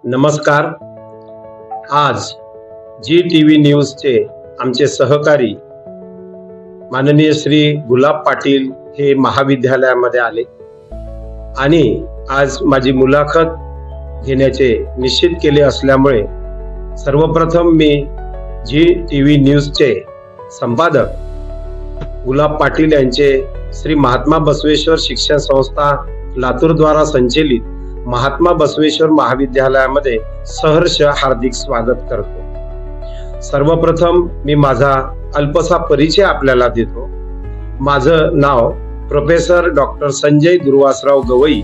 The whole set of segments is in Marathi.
नमस्कार। आज जी टीव्ही न्यूजचे आमचे सहकारी माननीय श्री गुलाब पाटील हे महाविद्यालयामध्ये आले आणि आज माझी मुलाखत घेण्याचे निश्चित केले असल्यामुळे सर्वप्रथम मी जी टीव्ही न्यूजचे संपादक गुलाब पाटील यांचे श्री महात्मा बसवेश्वर शिक्षण संस्था लातूर द्वारा संचलित महात्मा बसवेश्वर महाविद्यालयामध्ये सहर्ष हार्दिक स्वागत करतो। सर्वप्रथम मी माझा अल्पसा परिचय आपल्याला देतो। माझं नाव प्रोफेसर डॉक्टर संजय दुर्वासराव गवई,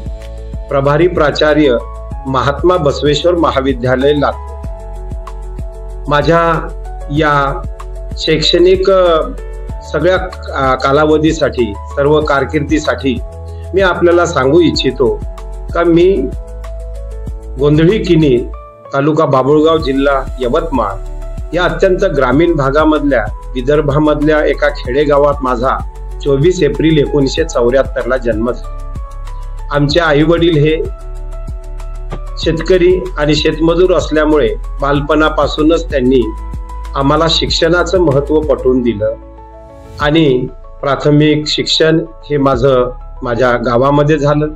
प्रभारी प्राचार्य महात्मा बसवेश्वर महाविद्यालय लातूर। माझ्या या शैक्षणिक सगळ्या कालावधीसाठी, सर्व कारकिर्दीसाठी मी आपल्याला सांगू इच्छितो का मी गोंधळी किनी, तालुका बाभुळगाव, जिल्हा यवतमाळ या अत्यंत ग्रामीण भागामधल्या विदर्भामधल्या एका खेडेगावात माझा 24 एप्रिल 1974 ला जन्म झाला। आमचे आई वडील हे शेतकरी आणि शेतमजूर असल्यामुळे बालपणापासूनच त्यांनी आम्हाला शिक्षणाचं महत्त्व पटवून दिलं आणि प्राथमिक शिक्षण हे माझ्या गावामध्ये झालं।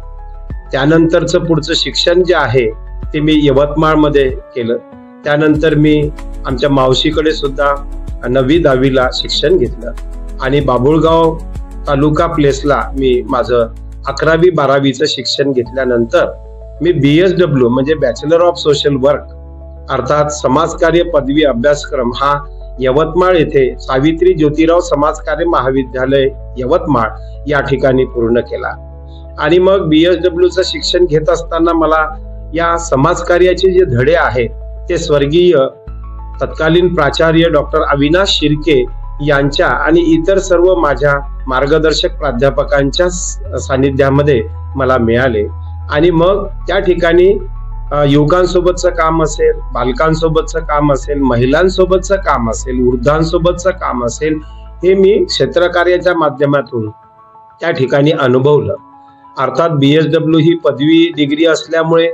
त्यानंतरचं पुढचं शिक्षण जे आहे ते मी यवतमाळमध्ये केलं। त्यानंतर मी आमच्या मावशीकडे सुद्धा 9वी 10वीला शिक्षण घेतलं आणि बाभुळगाव तालुका प्लेसला मी माझं 11वी 12वीचं शिक्षण घेतल्यानंतर मी BSW म्हणजे बॅचलर ऑफ सोशल वर्क अर्थात समाजकार्य पदवी अभ्यासक्रम हा यवतमाळ येथे सावित्री ज्योतिराव समाजकार्य महाविद्यालय यवतमाळ या ठिकाणी पूर्ण केला आणि मग BSW चं शिक्षण घेत असताना मला या समाजकार्याचे जे धडे आहेत ते स्वर्गीय तत्कालीन प्राचार्य डॉक्टर अविनाश शिर्के यांच्या आणि इतर सर्व माझ्या मार्गदर्शक प्राध्यापकांच्या सानिध्यामध्ये मला मिळाले आणि मग त्या ठिकाणी युवकांसोबतचं काम असेल, बालकांसोबतचं काम असेल, महिलांसोबतचं काम असेल, वृद्धांसोबतचं काम असेल, हे मी क्षेत्रकार्याच्या माध्यमातून त्या ठिकाणी अनुभवलं। अर्थात BSW ही पदवी डिग्री असल्यामुळे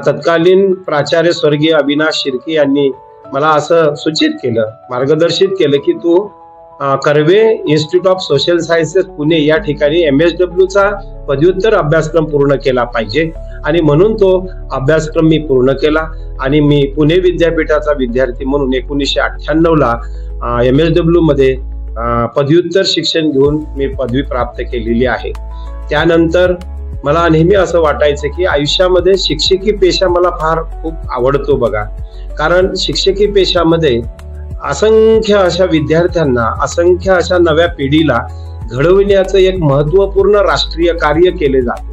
तत्कालीन प्राचार्य स्वर्गीय अविनाश शिर्के यांनी मला असं सूचित केलं, मार्गदर्शित केलं की तू Karve institute of social sciences Pune या ठिकाणी MSW चा पदव्युत्तर अभ्यासक्रम पूर्ण केला पाहिजे आणि म्हणून तो अभ्यासक्रम मी पूर्ण केला आणि मी पुणे विद्यापीठाचा विद्यार्थी म्हणून 1998 ला MSW मध्ये पदव्युत्तर शिक्षण घेऊन मी पदवी प्राप्त केलेली आहे। त्यानंतर मला नेहमी असं वाटायचं की आयुष्यामध्ये शिक्षकी पेशा मला फार खूप आवडतो बघा, कारण शिक्षकी पेशामध्ये असंख्य अशा विद्यार्थ्यांना, असंख्य अशा नव्या पिढीला घडविण्याचं एक महत्त्वपूर्ण राष्ट्रीय कार्य केले जाते।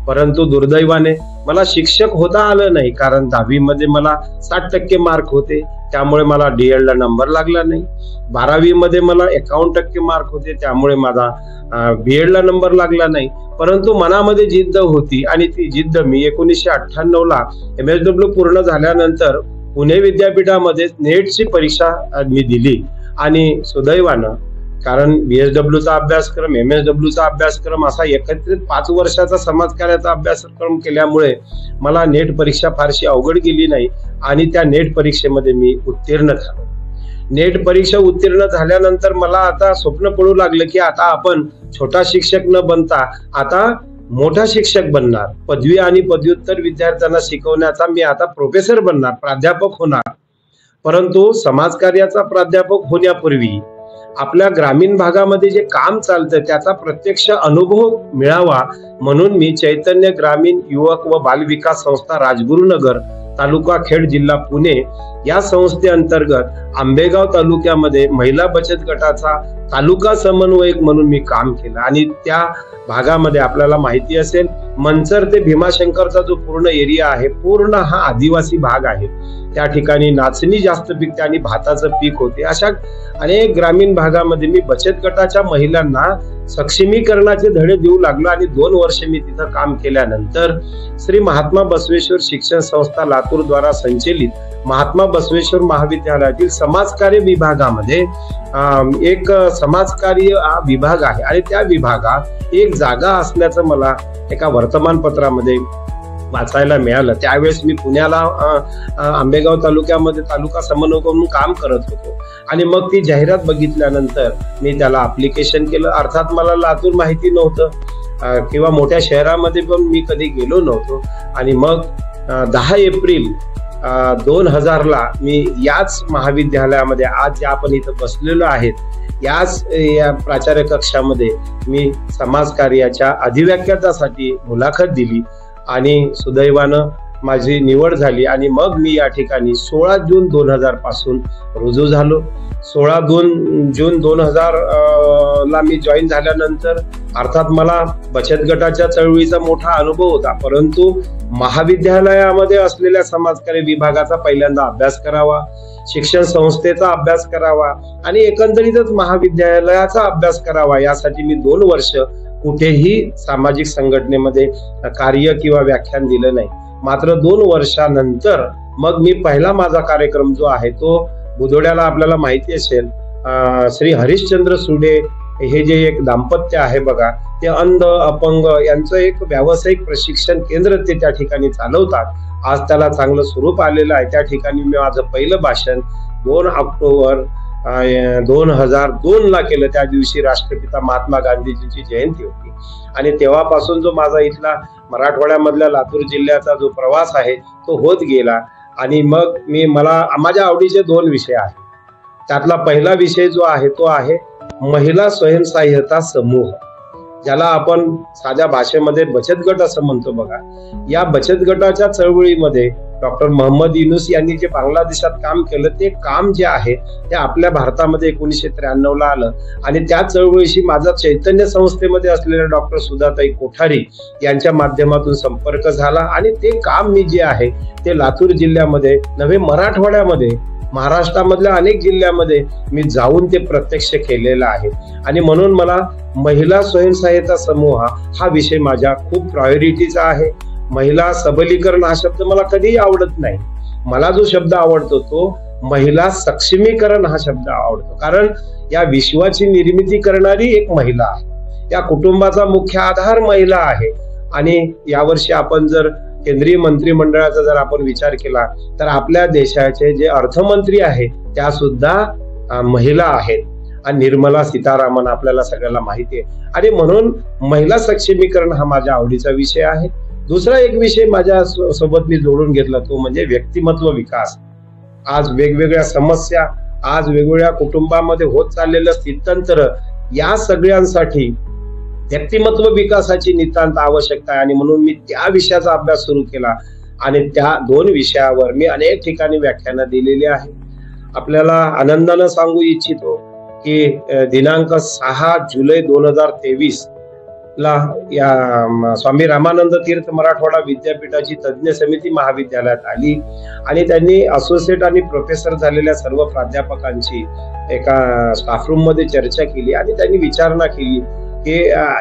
परंतु दुर्दैवाने मला शिक्षक होता आलं नाही, कारण 10वी मध्ये मला 60% मार्क होते, त्यामुळे मला DED ला नंबर लागला नाही। 12वी मध्ये मला 51% मार्क होते, त्यामुळे माझा BEd ला नंबर लागला नाही। परंतु मनामध्ये जिद्द होती आणि ती जिद्द मी 1998 ला MSW पूर्ण झाल्यानंतर पुणे विद्यापीठामध्ये नेटची परीक्षा मी दिली आणि सुदैवानं, कारण BSW चा अभ्यासक्रम, MSW चा अभ्यासक्रम असा एकत्रित 5 वर्षाचा समाजकार्याचा अभ्यासक्रम केल्यामुळे मला नेट परीक्षा फारशी अवघड गेली नाही आणि त्या नेट परीक्षेमध्ये मी उत्तीर्ण झालो। नेट परीक्षा उत्तीर्ण झाल्यानंतर मला आता स्वप्न पडू लागलं की आता आपण छोटा शिक्षक न बनता आता मोठा शिक्षक बनणार, पदवी आणि पदव्युत्तर विद्यार्थ्यांना शिकवण्याचा मी आता प्रोफेसर बनणार, प्राध्यापक होणार। परंतु समाजकार्याचा प्राध्यापक होण्यापूर्वी आपल्या ग्रामीण भागामध्ये जे काम चालतं त्याचा प्रत्यक्ष अनुभव मिळावा म्हणून मी चैतन्य ग्रामीण युवक व बाल विकास संस्था राजगुरुनगर, तालुका खेड, जिल्हा पुणे या संस्थेअंतर्गत आंबेगाव तालुक्यामध्ये महिला बचत गटाचा तालुका समन्वयक म्हणून मी काम केलं आणि त्या भागामध्ये आपल्याला माहिती असेल मंचर ते भीमाशंकरचा जो पूर्ण एरिया आहे, पूर्ण हा आदिवासी भाग आहे। त्या ठिकाणी नाचणी जास्त पिकते आणि भाताचं पीक होते। अशा अनेक ग्रामीण भागामध्ये मी बचत गटाच्या महिलांना सक्षमीकरणाचे धडे देऊ लागलो आणि 2 वर्ष मी तिथं काम केल्यानंतर श्री महात्मा बसवेश्वर शिक्षण संस्था लातूर द्वारा संचलित महात्मा बसवेश्वर महाविद्यालयातील समाजकार्य विभागामध्ये एक समाजकार्य विभाग आहे आणि त्या विभागात एक जागा असल्याचं मला एका वर्तमानपत्रामध्ये वाचायला मिळालं. त्यावेळेस मी पुण्याला आंबेगाव तालुक्यामध्ये तालुका समन्वयक म्हणून काम करत होतो आणि मग ती जाहिरात बघितल्यानंतर मी त्याला अप्लिकेशन केलं. अर्थात मला लातूर माहिती नव्हतं किंवा मोठ्या शहरामध्ये पण मी कधी गेलो नव्हतो. आणि मग 10 एप्रिल 2000ला मी याच महाविद्यालयामध्ये आज ज्या आपण इथं बसलेलो आहेत या प्राचार्य कक्षामध्ये मी समाजकार्याच्या अधिव्याख्यातासाठी मुलाखत दिली आणि सुदैवानं माझी निवड झाली. आणि मग मी या ठिकाणी 16 जून 2000 पासून रुजू झालो. 16 जून 2000 ला मी जॉईन झाल्यानंतर अर्थात मला बचत गटाच्या चळवळीचा मोठा अनुभव होता, परंतु महाविद्यालयामध्ये असलेल्या समाजकार्य विभागाचा पहिल्यांदा अभ्यास करावा, शिक्षण संस्थेचा अभ्यास करावा आणि एकंदरीतच महाविद्यालयाचा अभ्यास करावा, यासाठी मी 2 वर्ष कुठेही सामाजिक संघटनेमध्ये कार्य किंवा व्याख्यान दिलं नाही. मात्र 2 वर्षानंतर मग मी पहिला माझा कार्यक्रम जो आहे तो बुधोड्याला आपल्याला माहिती असेल, श्री हरिश्चंद्र सुडे हे जे एक दाम्पत्य आहे बघा, ते अंध अपंग यांचं एक व्यावसायिक प्रशिक्षण केंद्र ते त्या ठिकाणी चालवतात. आज त्याला चांगलं स्वरूप आलेलं आहे. त्या ठिकाणी मी माझं पहिलं भाषण 2 ऑक्टोबर 2002 ला केलं. त्या दिवशी राष्ट्रपिता महात्मा गांधीजींची जयंती होती आणि तेव्हापासून जो माझा इथला मराठवाड्यामधल्या लातूर जिल्ह्याचा जो प्रवास आहे तो होत गेला. आणि मग मला माझ्या आवडीचे 2 विषय आहेत. त्यातला पहिला विषय जो आहे तो आहे महिला स्वयंसहाय्यता समूह, ज्याला आपण साध्या भाषेमध्ये बचत गट असं म्हणतो बघा. या बचत गटाच्या चळवळीमध्ये डॉक्टर मोहम्मद युनूस यांनी जे बांगलादेशात काम केलं ते काम जे आहे ते आपल्या भारतामध्ये 1993 ला आलं आणि त्या चळवळीशी माझा चैतन्य संस्थेमध्ये असलेल्या डॉक्टर सुधाताई कोठारी यांच्या माध्यमातून संपर्क झाला आणि ते काम मी जे आहे ते लातूर जिल्ह्यामध्ये नव्हे मराठवाड्यामध्ये महाराष्ट्रामधल्या अनेक जिल्ह्यामध्ये मी जाऊन ते प्रत्यक्ष केलेलं आहे. आणि म्हणून मला महिला स्वयंसहाय्यता समूह हा विषय माझ्या खूप प्रायोरिटीचा आहे. महिला सबलीकरण हा शब्द मला कधीही आवडत नाही. मला जो शब्द आवडतो तो महिला सक्षमीकरण हा शब्द आवडतो, कारण या विश्वाची निर्मिती करणारी एक महिला आहे. या कुटुंबाचा मुख्य आधार महिला आहे. आणि यावर्षी आपण जर केंद्रीय मंत्रिमंडळाचा जर आपण विचार केला तर आपल्या देशाचे जे अर्थमंत्री आहेत त्या सुद्धा महिला आहेत आणि निर्मला सीतारामन आपल्याला सगळ्याला माहिती आहे. आणि म्हणून महिला सक्षमीकरण हा माझ्या आवडीचा विषय आहे. दुसरा एक विषय माझ्या सोबत मी जोडून घेतला तो म्हणजे व्यक्तिमत्व विकास. आज वेगवेगळ्या समस्या, आज वेगवेगळ्या कुटुंबामध्ये होत चाललेलं स्थित्यंतर, या सगळ्यांसाठी व्यक्तिमत्व विकासाची नितांत आवश्यकता आहे. आणि म्हणून मी त्या विषयाचा अभ्यास सुरू केला आणि त्या 2 विषयावर मी अनेक ठिकाणी व्याख्यानं दिलेली आहे. आपल्याला आनंदानं सांगू इच्छितो की दिनांक 6 जुलै 2023 ला या स्वामी रामानंद तीर्थ मराठवाडा विद्यापीठाची तज्ञ समिती महाविद्यालयात आली आणि त्यांनी असोसिएट आणि प्रोफेसर झालेल्या सर्व प्राध्यापकांची एका स्टाफ रूम मध्ये चर्चा केली आणि त्यांनी विचारणा केली की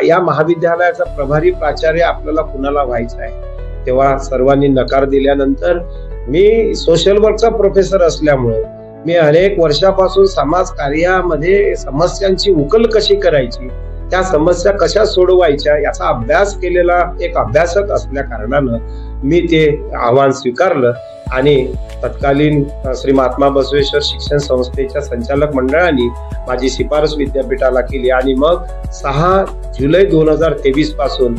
या महाविद्यालयाचा प्रभारी प्राचार्य आपल्याला कुणाला व्हायचा आहे. तेव्हा सर्वांनी नकार दिल्यानंतर मी सोशल वर्कचा प्रोफेसर असल्यामुळे मी अनेक वर्षापासून समाज कार्यामध्ये समस्यांची उकल कशी करायची, त्या समस्या कशा सोडवायच्या याचा अभ्यास केलेला एक अभ्यासक असल्या कारणानं मी ते आव्हान स्वीकारलं आणि तत्कालीन श्री महात्मा बसवेश्वर शिक्षण संस्थेच्या संचालक मंडळाने माझी शिफारस विद्यापीठाला केली. आणि मग 6 जुलै 2023 पासून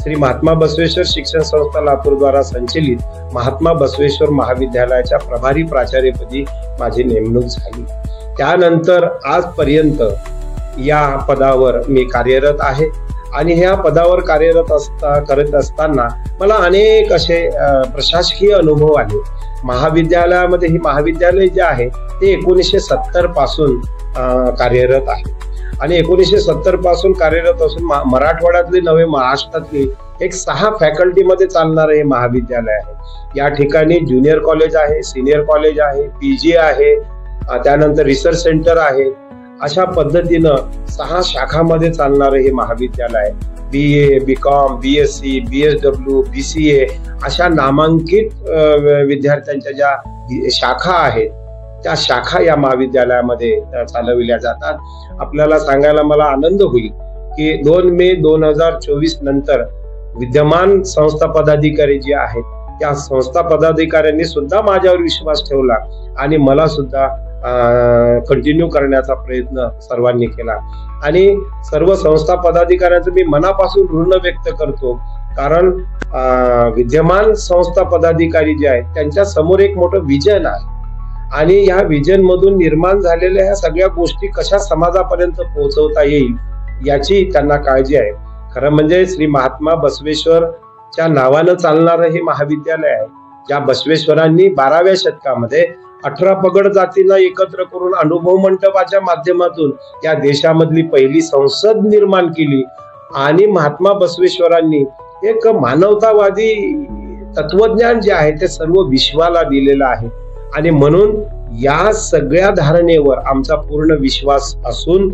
श्री महात्मा बसवेश्वर शिक्षण संस्था लातूर द्वारा संचलित महात्मा बसवेश्वर महाविद्यालयाच्या प्रभारी प्राचार्यपदी माझी नेमणूक झाली. त्यानंतर आजपर्यंत या पदावर मी कार्यरत आहे आणि ह्या पदावर कार्यरत करत असताना मला अनेक असे प्रशासकीय अनुभव आले. महाविद्यालयामध्ये ही महाविद्यालय जे आहे ते 1970 पासून कार्यरत आहे आणि 1970 पासून कार्यरत असून मराठवाड्यातली नव्हे महाराष्ट्रातली एक 6 फॅकल्टीमध्ये चालणारं हे महाविद्यालय आहे. या ठिकाणी ज्युनियर कॉलेज आहे, सिनियर कॉलेज आहे, पीजी आहे, त्यानंतर रिसर्च सेंटर आहे. अशा पद्धतीनं 6 शाखामध्ये चालणारं हे महाविद्यालय आहे. BA, BCom, BSc, BSW, BCA अशा नामांकित विद्यार्थ्यांच्या ज्या शाखा आहेत त्या शाखा या महाविद्यालयामध्ये चालविल्या जातात. आपल्याला सांगायला मला आनंद होईल की 2 मे 2024 नंतर विद्यमान संस्था पदाधिकारी जे आहेत त्या संस्था पदाधिकाऱ्यांनी सुद्धा माझ्यावर विश्वास ठेवला आणि मला सुद्धा कंटिन्यू करण्याचा प्रयत्न सर्वांनी केला आणि सर्व संस्था पदाधिकाऱ्यांचं मी मनापासून ऋण व्यक्त करतो. कारण विद्यमान संस्था पदाधिकारी जे आहेत त्यांच्या समोर एक मोठं विजन आहे आणि या विजन मधून निर्माण झालेल्या ह्या सगळ्या गोष्टी कशा समाजापर्यंत पोहोचवता येईल याची त्यांना काळजी आहे. खरं म्हणजे श्री महात्मा बसवेश्वरच्या नावानं चालणारं हे महाविद्यालय आहे. ज्या बसवेश्वरांनी 12व्या शतकामध्ये 18 पगड जातींना एकत्र करून अनुभव मंडपाच्या माध्यमातून या देशामधली पहिली संसद निर्माण केली आणि महात्मा बसवेश्वरांनी एक मानवतावादी तत्वज्ञान जे आहे ते सर्व विश्वाला दिलेलं आहे आणि म्हणून या सगळ्या धारणेवर आमचा पूर्ण विश्वास असून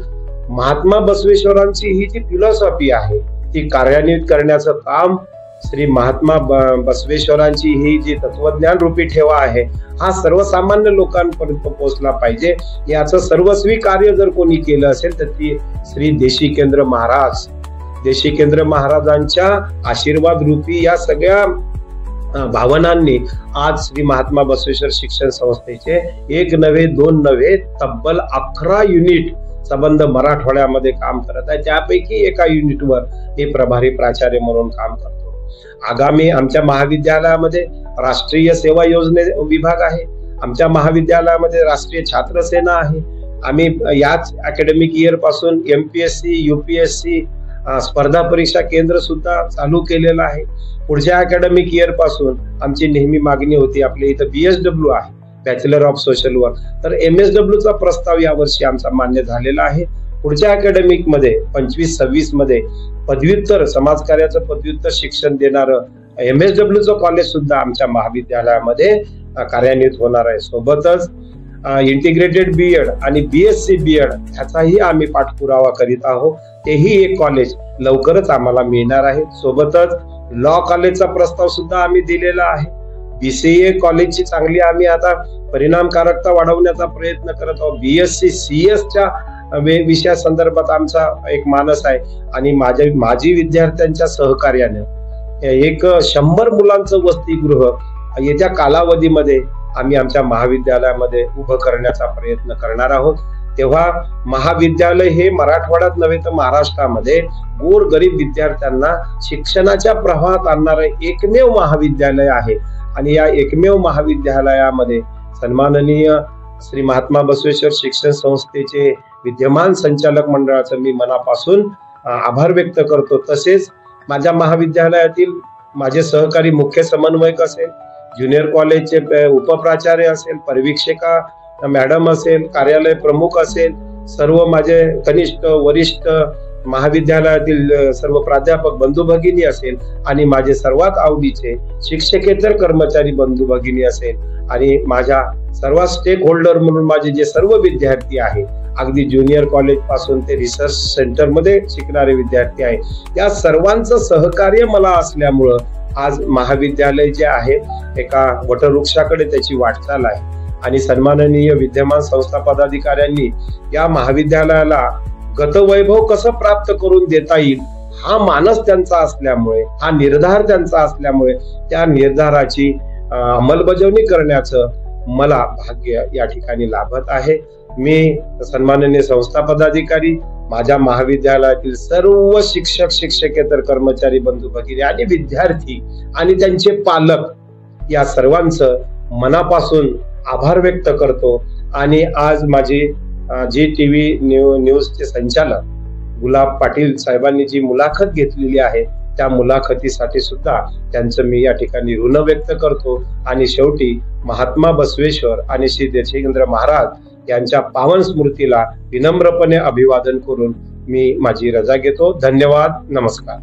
महात्मा बसवेश्वरांची ही जी फिलॉसॉफी आहे ती कार्यान्वित करण्याचं काम श्री महात्मा बसवेश्वरांची ही जी तत्वज्ञान रूपी ठेवा आहे हा सर्वसामान्य लोकांपर्यंत पोहोचला पाहिजे. याचं सर्वस्वी कार्य जर कोणी केलं असेल तर ती श्री देशिकेंद्र महाराज. देशिकेंद्र महाराजांच्या आशीर्वाद रूपी या सगळ्या भावनांनी आज श्री महात्मा बसवेश्वर शिक्षण संस्थेचे एक नव्हे दोन नव्हे तब्बल 11 युनिट संबंध मराठवाड्यामध्ये काम करत आहे. त्यापैकी एका युनिटवर हे प्रभारी प्राचार्य म्हणून काम करतो. आगामी आमच्या महाविद्यालयामध्ये राष्ट्रीय सेवा योजने विभाग आहे. आमच्या महाविद्यालयामध्ये राष्ट्रीय छात्र सेना आहे. आम्ही याच अकॅडमिक इयर पासून MPSC UPSC स्पर्धा परीक्षा केंद्र सुद्धा चालू केलेलं आहे. पुढच्या अकॅडमिक इयर पासून आमची नेहमी मागणी होती आपल्या इथं BSW आहे बॅचलर ऑफ सोशल वर्क, तर MSW चा प्रस्ताव यावर्षी आमचा मान्य झालेला आहे. पुढच्या अकॅडमिक मध्ये 25-26 मध्ये पदव्युत्तर समाजकार्याचं पदव्युत्तर शिक्षण देणारं MSW चं कॉलेज सुद्धा आमच्या महाविद्यालयामध्ये कार्यान्वित होणार आहे. सोबतच इंटिग्रेटेड BEd आणि BSc BEd ह्याचाही आम्ही पाठपुरावा करीत आहोत. तेही एक कॉलेज लवकरच आम्हाला मिळणार आहे. सोबतच लॉ कॉलेजचा प्रस्ताव सुद्धा आम्ही दिलेला आहे. BCA कॉलेजची चांगली आम्ही आता परिणामकारकता वाढवण्याचा प्रयत्न करत आहोत. BSc CS च्या विषया संदर्भात आमचा एक मानस आहे आणि माजी विद्यार्थ्यांच्या सहकार्याने एक 100 मुलांचं वसतिगृह येत्या कालावधीमध्ये आम्ही आमच्या महाविद्यालयामध्ये उभं करण्याचा प्रयत्न करणार आहोत. तेव्हा महाविद्यालय हे मराठवाड्यात नव्हे तर महाराष्ट्रामध्ये गोरगरीब विद्यार्थ्यांना शिक्षणाच्या प्रवाहात आणणारं एकमेव महाविद्यालय आहे आणि या एकमेव महाविद्यालयामध्ये सन्माननीय श्री महात्मा बसवेश्वर शिक्षण संस्थेचे विद्यमान संचालक मंडळाचं मी मनापासून आभार व्यक्त करतो. तसेच माझ्या महाविद्यालयातील माझे सहकारी मुख्य समन्वयक असेल, ज्युनियर कॉलेजचे उपप्राचार्य असेल, परिवीक्षिका मॅडम असेल, कार्यालय प्रमुख असेल, सर्व माझे कनिष्ठ वरिष्ठ महाविद्यालयातील सर्व प्राध्यापक बंधू भगिनी असेल आणि माझे सर्वात आवडीचे शिक्षकेतर कर्मचारी बंधू भगिनी असेल आणि माझ्या सर्व स्टेक होल्डर म्हणून माझे जे सर्व विद्यार्थी आहेत, अगदी ज्युनियर कॉलेज पासून ते रिसर्च सेंटर मध्ये शिकणारे विद्यार्थी आहेत, या सर्वांचं सहकार्य मला असल्यामुळं आज महाविद्यालय जे आहे एका वटवृक्षाकडे त्याची वाटचाल आहे आणि सन्माननीय विद्यमान संस्था पदाधिकाऱ्यांनी या महाविद्यालयाला गतवैभव कसं प्राप्त करून देता येईल हा मानस त्यांचा असल्यामुळे, हा निर्धार त्यांचा असल्यामुळे त्या निर्धाराची अंमलबजावणी करण्याचं मला भाग्य या ठिकाणी लाभत आहे. मी सन्माननीय संस्था पदाधिकारी, माझ्या महाविद्यालयातील सर्व शिक्षक शिक्षकेतर कर्मचारी बंधू भगिनी आणि विद्यार्थी आणि त्यांचे पालक या सर्वांचं मनापासून आभार व्यक्त करतो आणि आज माझी GTV न्यूजचे संचालक गुलाब पाटील साहेबांनी जी मुलाखत घेतलेली आहे त्या मुलाखतीसाठी सुद्धा त्यांचं मी या ठिकाणी ऋण व्यक्त करतो आणि शेवटी महात्मा बसवेश्वर आणि श्री देशिकेंद्र महाराज यांच्या पावन स्मृतीला विनम्रपणे अभिवादन करून मी माझी रजा घेतो. धन्यवाद. नमस्कार.